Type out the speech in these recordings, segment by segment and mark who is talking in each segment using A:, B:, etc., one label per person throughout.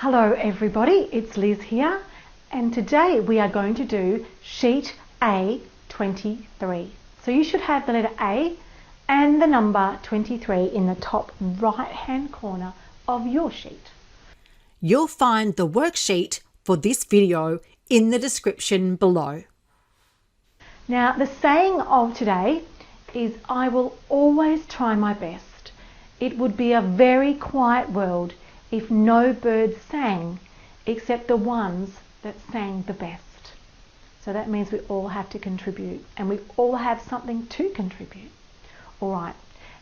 A: Hello everybody, it's Liz here, and today we are going to do sheet A-23. So you should have the letter A and the number 23 in the top right hand corner of your sheet.
B: You'll find the worksheet for this video in the description below.
A: Now the saying of today is I will always try my best. It would be a very quiet world if no birds sang except the ones that sang the best. So that means we all have to contribute, and we all have something to contribute. Alright,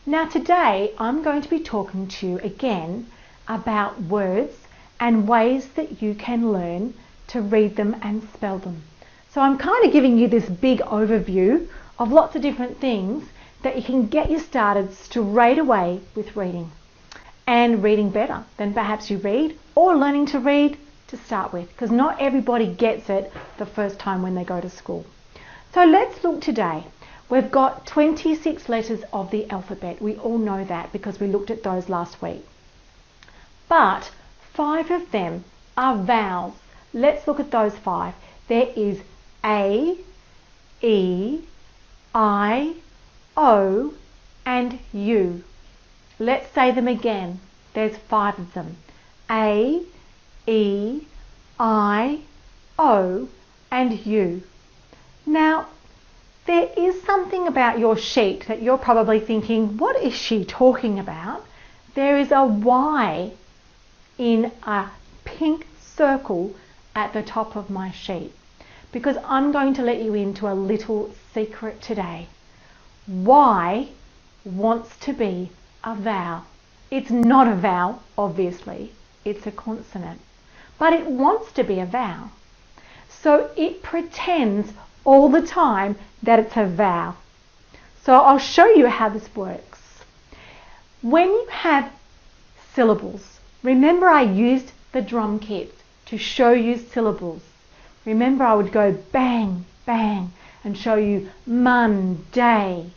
A: now today I'm going to be talking to you again about words and ways that you can learn to read them and spell them. So I'm kind of giving you this big overview of lots of different things that you can get you started straight away with reading. And reading better than perhaps you read, or learning to read to start with, because not everybody gets it the first time when they go to school. So let's look today. We've got 26 letters of the alphabet. We all know that because we looked at those last week. But 5 of them are vowels. Let's look at those 5. There is A, E, I, O, and U. Let's say them again. There's 5 of them. A, E, I, O, and U. Now, there is something about your sheet that you're probably thinking, what is she talking about? There is a Y in a pink circle at the top of my sheet, because I'm going to let you into a little secret today. Y wants to be a vowel. It's not a vowel, obviously. It's a consonant. But it wants to be a vowel. So it pretends all the time that it's a vowel. So I'll show you how this works. When you have syllables, remember I used the drum kit to show you syllables. Remember I would go bang, bang, and show you Monday.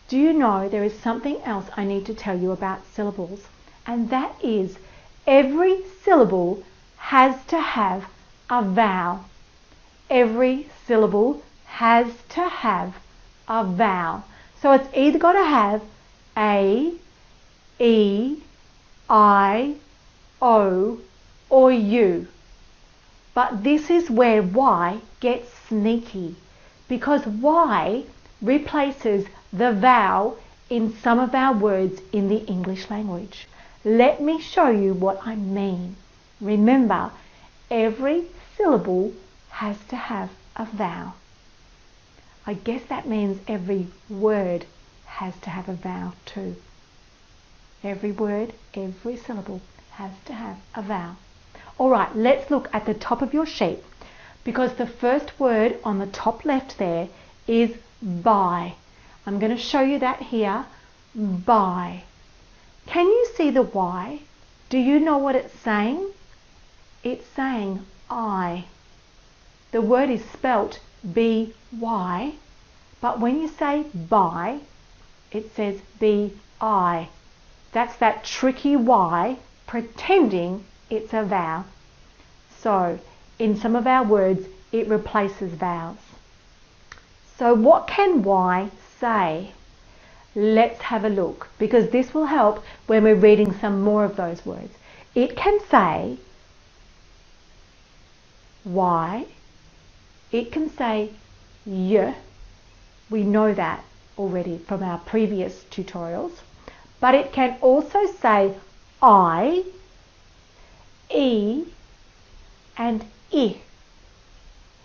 A: Do you know there is something else I need to tell you about syllables? And that is every syllable has to have a vowel. Every syllable has to have a vowel. So it's either got to have A, E, I, O, or U. But this is where Y gets sneaky, because Y replaces the vowel in some of our words in the English language. Let me show you what I mean. Remember, every syllable has to have a vowel. I guess that means every word has to have a vowel too. Every word, every syllable has to have a vowel. Alright, let's look at the top of your sheet, because the first word on the top left there is by. I'm going to show you that here. By. Can you see the Y? Do you know what it's saying? It's saying I. The word is spelt B-Y, but when you say by, it says B-I. That's that tricky Y pretending it's a vowel. So, in some of our words, it replaces vowels. So what can Y say? Let's have a look, because this will help when we're reading some more of those words. It can say Y. It can say Y. We know that already from our previous tutorials. But it can also say I, E, and I.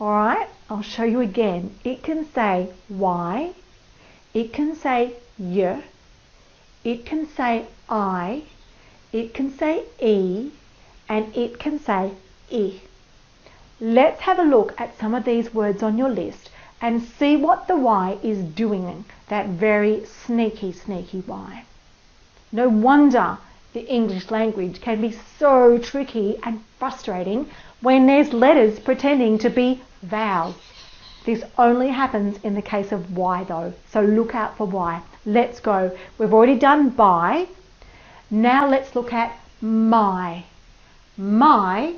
A: Alright, I'll show you again. It can say Y, it can say Y, it can say I, it can say E, and it can say I. Let's have a look at some of these words on your list and see what the Y is doing, that very sneaky, sneaky Y. No wonder the English language can be so tricky and frustrating when there's letters pretending to be vowels. This only happens in the case of Y though, so look out for Y. Let's go. We've already done by. Now let's look at my. My,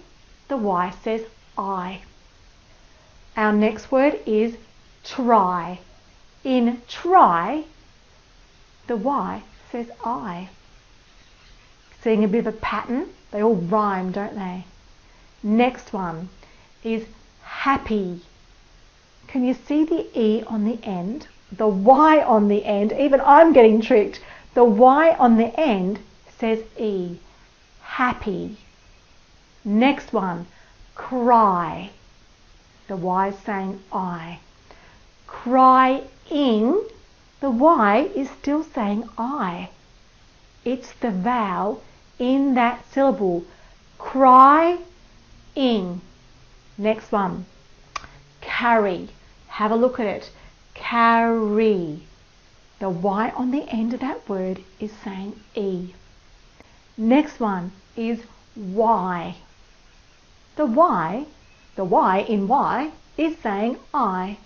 A: the Y says I. Our next word is try. In try, the Y says I. Seeing a bit of a pattern? They all rhyme, don't they? Next one is happy. Can you see the E on the end? The Y on the end, even I'm getting tricked. The Y on the end says E. Happy. Next one, cry. The Y is saying I. Crying, the Y is still saying I. It's the vowel in that syllable. Crying. Next one, carry. Have a look at it. Carry. The Y on the end of that word is saying E. Next one is Y. The Y in Y is saying I.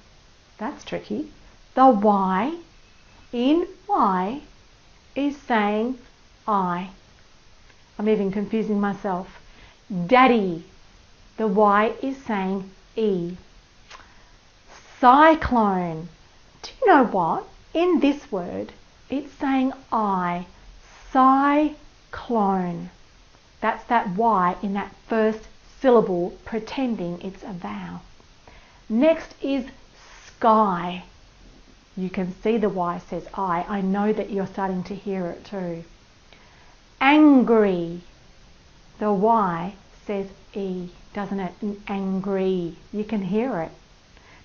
A: That's tricky. The Y in Y is saying I. I'm even confusing myself. Daddy. The Y is saying E. Cyclone. Do you know what? In this word, it's saying I. Cyclone. That's that Y in that first syllable pretending it's a vowel. Next is sky. You can see the Y says I. I know that you're starting to hear it too. Angry. The Y says E, doesn't it? Angry. You can hear it.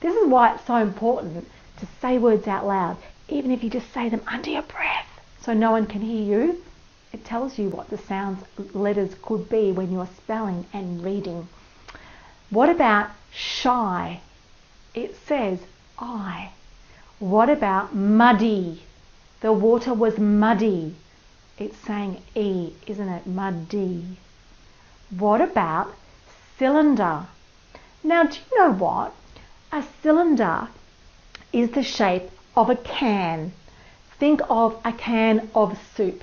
A: This is why it's so important to say words out loud, even if you just say them under your breath so no one can hear you. It tells you what the sounds, letters could be when you're spelling and reading. What about shy? It says I. What about muddy? The water was muddy. It's saying E, isn't it? Muddy. What about cylinder? Now, do you know what? A cylinder is the shape of a can. Think of a can of soup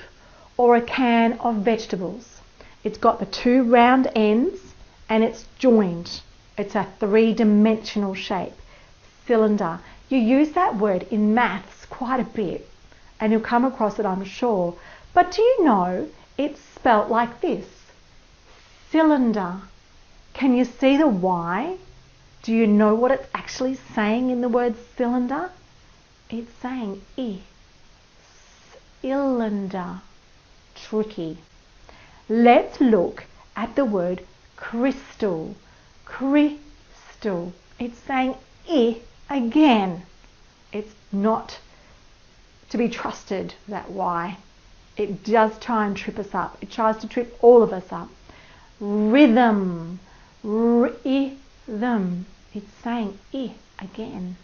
A: or a can of vegetables. It's got the two round ends and it's joined. It's a three-dimensional shape. Cylinder. You use that word in maths quite a bit and you'll come across it, I'm sure. But do you know it's spelt like this? Cylinder. Can you see the Y? Do you know what it's actually saying in the word cylinder? It's saying I. Cylinder. Tricky. Let's look at the word crystal. Crystal. It's saying I again. It's not to be trusted, that Y. It does try and trip us up. It tries to trip all of us up. Rhythm. Rhythm. It's saying I again.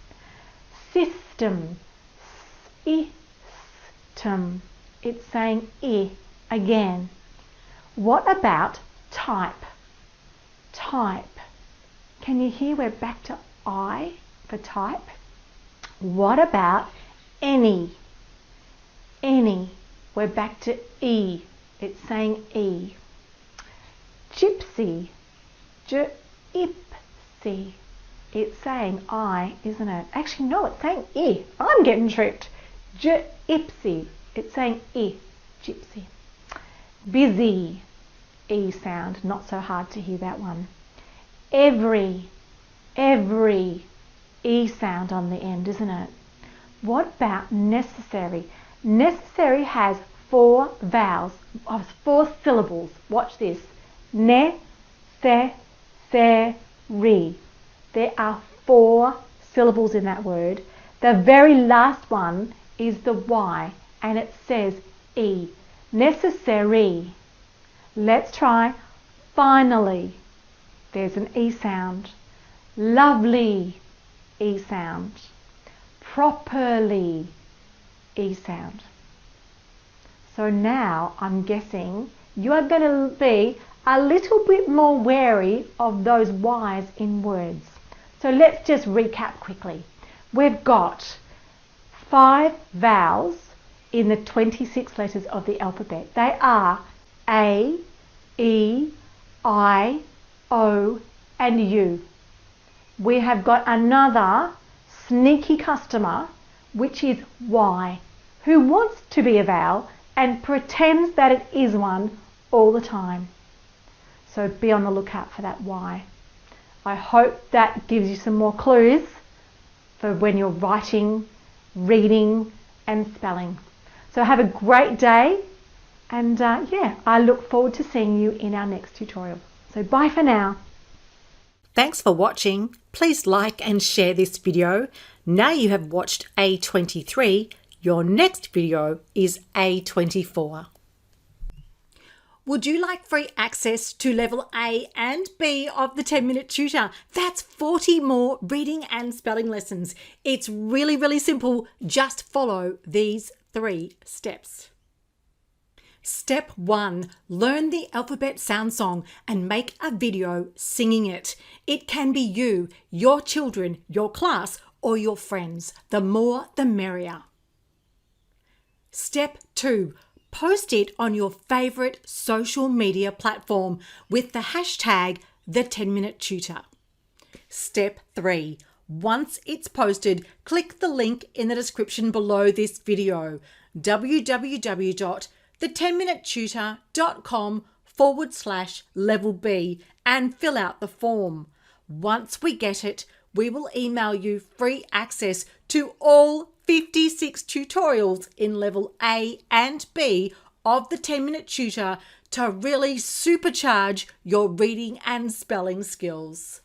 A: System. System. It's saying I again. What about type? Type. Can you hear we're back to I for type? What about any? Any. We're back to E. It's saying E. Gypsy. Gypsy. It's saying I, isn't it? Actually, no, it's saying I. I'm getting tricked. Gypsy. It's saying I. Gypsy. Busy. E sound. Not so hard to hear that one. Every. Every. E sound on the end, isn't it? What about necessary? Necessary has 4 vowels of 4 syllables. Watch this. Ne, se, re. There are 4 syllables in that word. The very last one is the Y and it says E. Necessary. Let's try finally. There's an E sound. Lovely. E sound. Properly. E sound. So now I'm guessing you are going to be a little bit more wary of those Y's in words. So let's just recap quickly. We've got 5 vowels in the 26 letters of the alphabet. They are A, E, I, O and U. We have got another sneaky customer, which is Y, who wants to be a vowel and pretends that it is one all the time. So be on the lookout for that Y. I hope that gives you some more clues for when you're writing, reading and spelling. So have a great day, and I look forward to seeing you in our next tutorial. So bye for now.
B: Thanks for watching. Please like and share this video. Now you have watched A-23, your next video is A-24. Would you like free access to level A and B of the 10-minute tutor? That's 40 more reading and spelling lessons. It's really, really simple. Just follow these 3 steps. Step 1, learn the alphabet sound song and make a video singing it. It can be you, your children, your class, or your friends. The more, the merrier. Step 2, post it on your favourite social media platform with the hashtag #the10minutetutor. Step 3, once it's posted, click the link in the description below this video, www.the10minutetutor.com/level B, and fill out the form. Once we get it, we will email you free access to all 56 tutorials in level A and B of the 10-minute tutor to really supercharge your reading and spelling skills.